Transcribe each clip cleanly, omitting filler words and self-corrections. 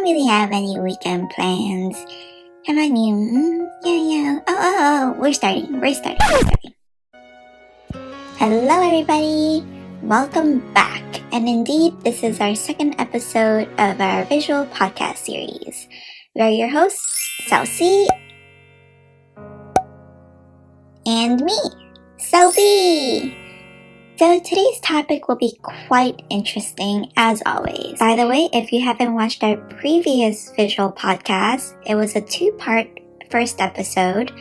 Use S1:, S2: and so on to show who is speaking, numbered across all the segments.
S1: really have any weekend plans. How about you? Yeah. Oh, we're starting. Hello, everybody. Welcome back. And indeed, this is our second episode of our visual podcast series. We are your hosts, Celcy and me, Sophie. So today's topic will be quite interesting as always. By the way, if you haven't watched our previous visual podcast, it was a 2-part first episode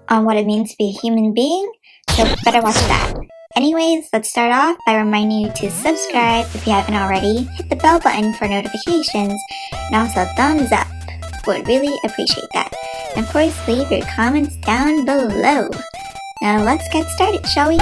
S1: on what it means to be a human being, so better watch that. Anyways, let's start off by reminding you to subscribe if you haven't already, hit the bell button for notifications, and also thumbs up. Would really appreciate that. And of course, leave your comments down below. Now let's get started, shall we?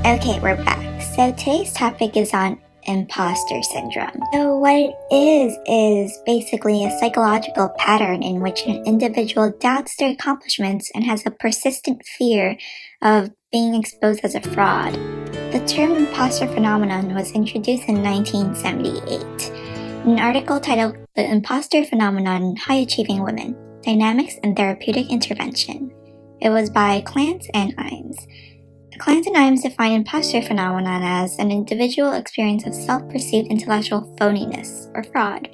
S1: Okay, we're back. So today's topic is on imposter syndrome. So what it is basically a psychological pattern in which an individual doubts their accomplishments and has a persistent fear of being exposed as a fraud. The term imposter phenomenon was introduced in 1978 in an article titled The Imposter Phenomenon in High Achieving Women, Dynamics and Therapeutic Intervention. It was by Clance and Imes. Clance and Imes define imposter phenomenon as an individual experience of self-perceived intellectual phoniness or fraud.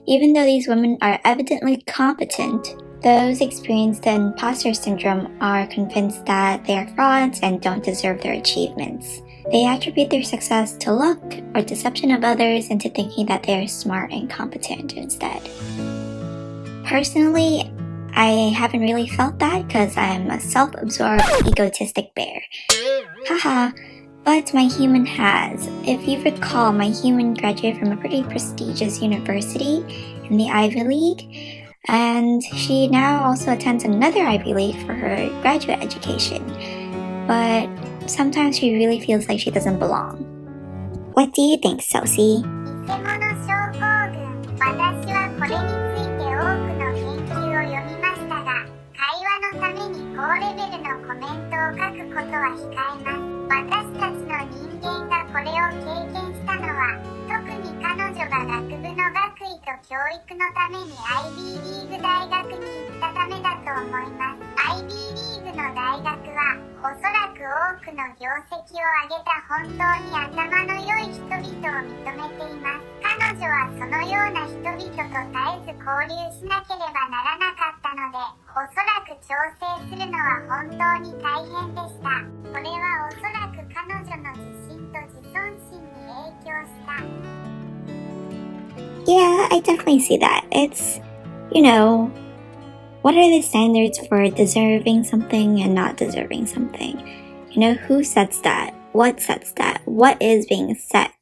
S1: Even though these women are evidently competent, those experiencing the imposter syndrome are convinced that they are frauds and don't deserve their achievements. They attribute their success to luck or deception of others into thinking that they are smart and competent instead. Personally, I haven't really felt that because I'm a self-absorbed, egotistic bear. Haha, but my human has. If you recall, my human graduated from a pretty prestigious university in the Ivy League, and she now also attends another Ivy League for her graduate education. But sometimes she really feels like she doesn't belong. What do you think, Celcy?
S2: 高レベルのコメントを書くことは控えます。私たちの人間がこれを経験したのは、特に彼女が学部の学位と教育のために IB リーグ大学に行ったためだと思います。IB リーグの大学は、おそらく多くの業績を上げた本当に頭の良い人々を認めています。彼女はそのような人々と絶えず交流しなければならなかったので、おそらく調整するのは本当に大変でした。これはおそらく彼女の自信と自尊心に影響した。
S1: Yeah, I definitely see that. It's, what are the standards for deserving something and not deserving something? Who sets that? What sets that? What is being set?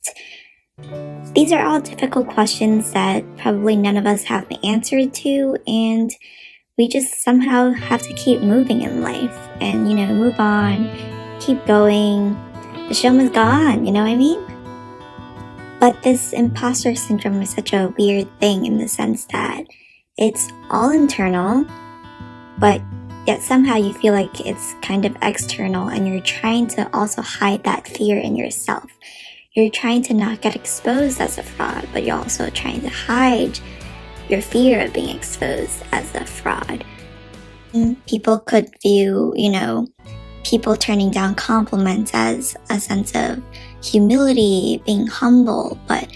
S1: These are all difficult questions that probably none of us have the answer to, and we just somehow have to keep moving in life and, move on, keep going. The show must go on, you know what I mean? But this imposter syndrome is such a weird thing in the sense that it's all internal, but yet somehow you feel like it's kind of external and you're trying to also hide that fear in yourself. You're trying to not get exposed as a fraud, but you're also trying to hide your fear of being exposed as a fraud. People could view, people turning down compliments as a sense of humility, being humble, but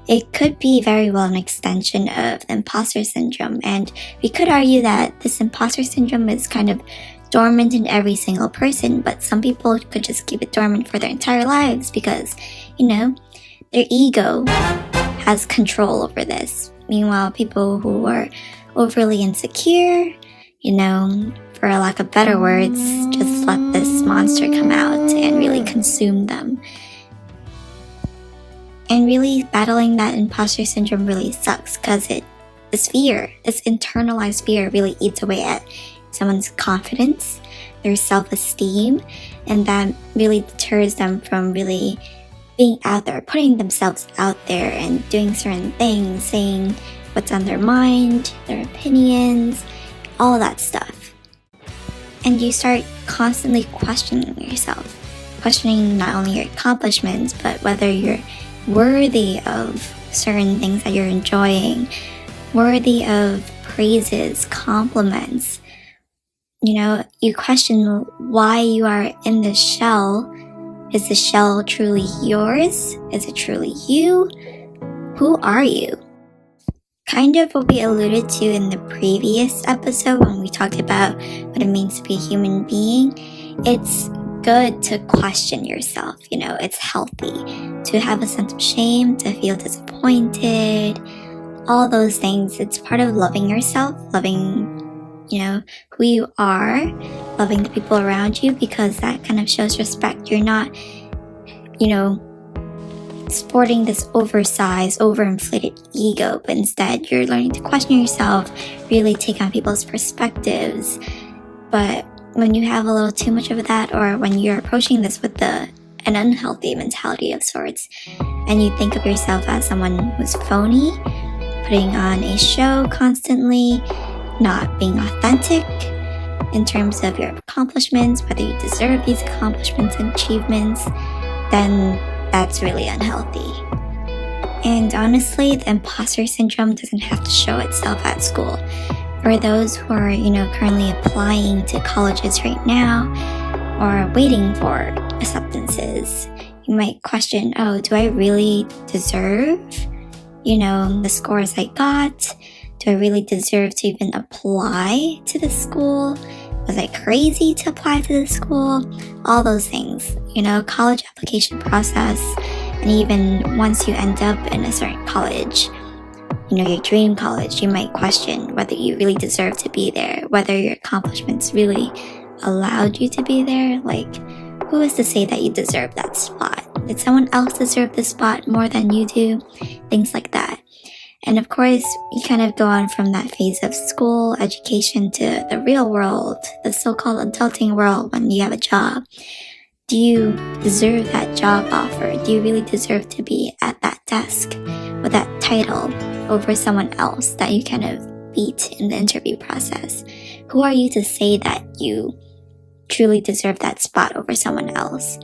S1: it could be very well an extension of imposter syndrome. And we could argue that this imposter syndrome is kind of dormant in every single person, but some people could just keep it dormant for their entire lives because, their ego has control over this. Meanwhile, people who are overly insecure, for lack of better words, just let this monster come out and really consume them. And really battling that imposter syndrome really sucks because this fear, this internalized fear really eats away at someone's confidence, their self-esteem, and that really deters them from really being out there, putting themselves out there and doing certain things, saying what's on their mind, their opinions, all that stuff. And you start constantly questioning yourself. questioning not only your accomplishments, but whether you're worthy of certain things that you're enjoying, worthy of praises, compliments. You question why you are in this shell. Is the shell truly yours? Is it truly you? Who are you? Kind of what we alluded to in the previous episode when we talked about what it means to be a human being. It's good to question yourself. It's healthy to have a sense of shame, to feel disappointed, all those things. It's part of loving yourself, loving, who you are, loving the people around you, because that kind of shows respect. You're not, sporting this oversized, overinflated ego, but instead you're learning to question yourself, really take on people's perspectives. But when you have a little too much of that, or when you're approaching this with an unhealthy mentality of sorts, and you think of yourself as someone who's phony, putting on a show constantly, not being authentic in terms of your accomplishments, whether you deserve these accomplishments and achievements, then that's really unhealthy. And honestly, the imposter syndrome doesn't have to show itself at school. For those who are, currently applying to colleges right now or waiting for acceptances, you might question, do I really deserve, the scores I got? Do I really deserve to even apply to the school? Was I crazy to apply to the school? All those things, college application process. And even once you end up in a certain college, your dream college, you might question whether you really deserve to be there, whether your accomplishments really allowed you to be there. Like, who is to say that you deserve that spot? Did someone else deserve the spot more than you do? Things like that. And of course, you kind of go on from that phase of school, education, to the real world, the so-called adulting world when you have a job. Do you deserve that job offer? Do you really deserve to be at that desk with that title over someone else that you kind of beat in the interview process? Who are you to say that you truly deserve that spot over someone else?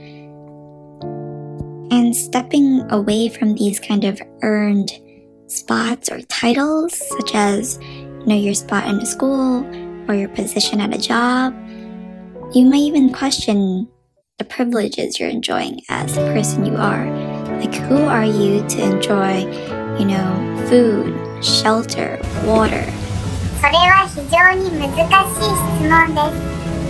S1: And stepping away from these kind of earned spots or titles, such as your spot in a school or your position at a job, you might even question the privileges you're enjoying as the person you are. Like, who are you to enjoy, food, shelter, water?
S2: それは非常に難しい質問です。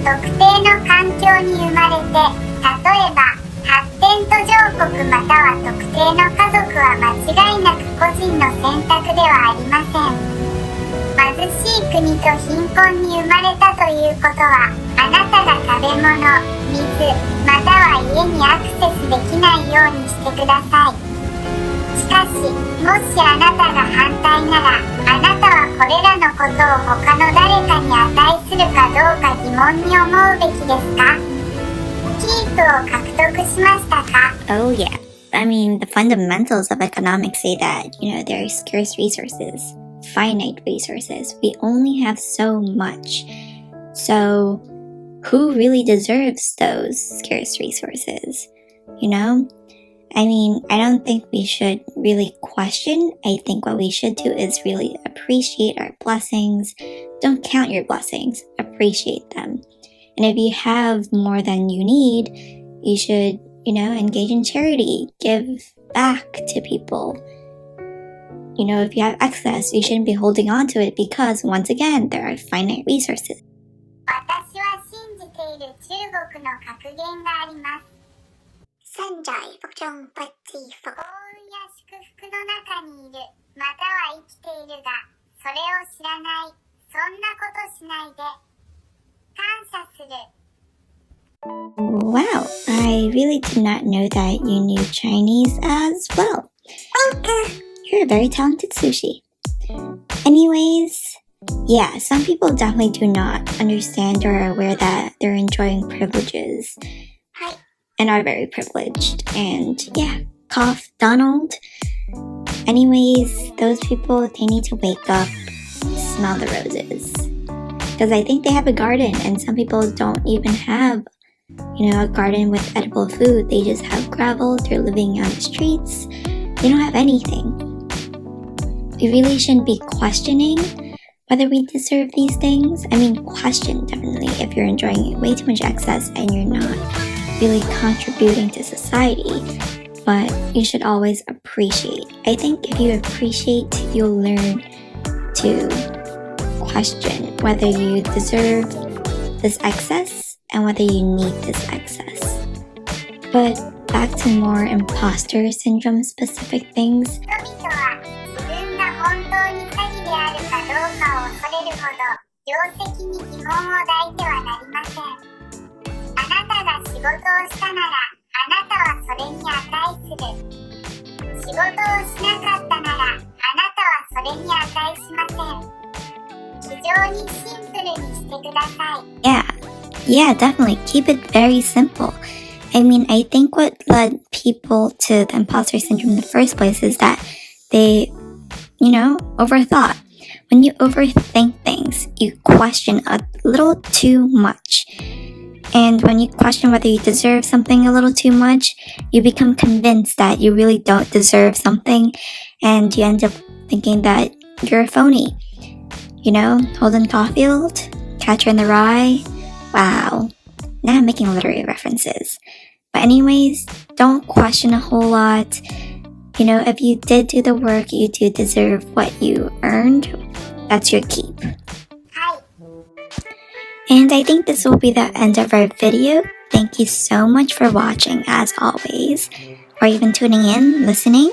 S2: 特定の環境に生まれて、例えば発展途上国または特定の家族は間違いなく個人の選択ではありません。貧しい国と貧困に生まれたということは、あなたが食べ物、水、または家にアクセスできないようにしてください。しかし、もしあなたが反対なら、あなたはこれらのことを他の誰かに値するかどうか疑問に思うべきですか？Oh
S1: yeah. I mean, the fundamentals of economics say that, there are scarce resources, finite resources. We only have so much. So who really deserves those scarce resources? I mean, I don't think we should really question. I think what we should do is really appreciate our blessings. Don't count your blessings. Appreciate them. And if you have more than you need, you should, engage in charity, give back to people. If you have excess, you shouldn't be holding on to it because, once again, there are finite resources.
S2: 私は信じている中国の格言があります。善在福中不知福。幸運や祝福の中にいる、または生きているが、それを知らない。そんなことしないで。
S1: Wow, I really did not know that you knew Chinese as well. You're a very talented sushi. Anyways, yeah, some people definitely do not understand or are aware that they're enjoying privileges and are very privileged. And yeah, cough Donald. Anyways, those people, they need to wake up, smell the roses. Because I think they have a garden and some people don't even have a garden with edible food. They just have gravel, they're living on the streets, they don't have anything. We really shouldn't be questioning whether we deserve these things. I mean, question definitely if you're enjoying way too much excess and you're not really contributing to society. But you should always appreciate. I think if you appreciate, you'll learn to question whether you deserve this excess and whether you need this excess. But back to more imposter syndrome specific things.
S2: 人々は自分が本当に詐欺であるかどうかを恐れるほど業績に疑問を抱いてはなりません。あなたが仕事をしたならあなたはそれに値する。仕事をしなかったならあなたはそれに値しません。非常にシンプルにしてください。
S1: Yeah, definitely. Keep it very simple. I mean, I think what led people to the imposter syndrome in the first place is that they, overthought. When you overthink things, you question a little too much. And when you question whether you deserve something a little too much, you become convinced that you really don't deserve something, and you end up thinking that you're a phony. Holden Caulfield, Catcher in the Rye. Wow. Now I'm making literary references. But anyways, don't question a whole lot. If you did do the work, you do deserve what you earned. That's your keep. And I think this will be the end of our video. Thank you so much for watching, as always, or even tuning in, listening.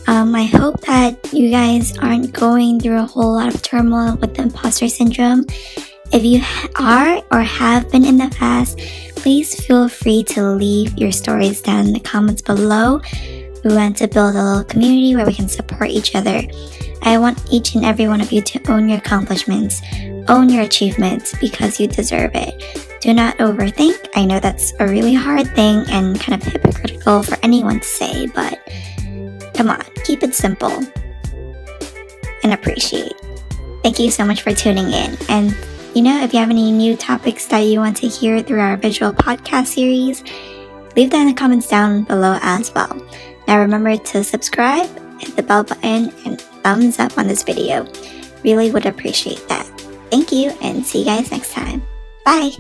S1: I hope that you guys aren't going through a whole lot of turmoil with the imposter syndrome. If you are or have been in the past, please feel free to leave your stories down in the comments below. We want to build a little community where we can support each other. I want each and every one of you to own your accomplishments, own your achievements, because you deserve it. Do not overthink. I know that's a really hard thing and kind of hypocritical for anyone to say, but come on, keep it simple and appreciate. Thank you so much for tuning in. And if you have any new topics that you want to hear through our visual podcast series, leave that in the comments down below as well. Now remember to subscribe, hit the bell button, and thumbs up on this video. Really would appreciate that. Thank you, and see you guys next time. Bye!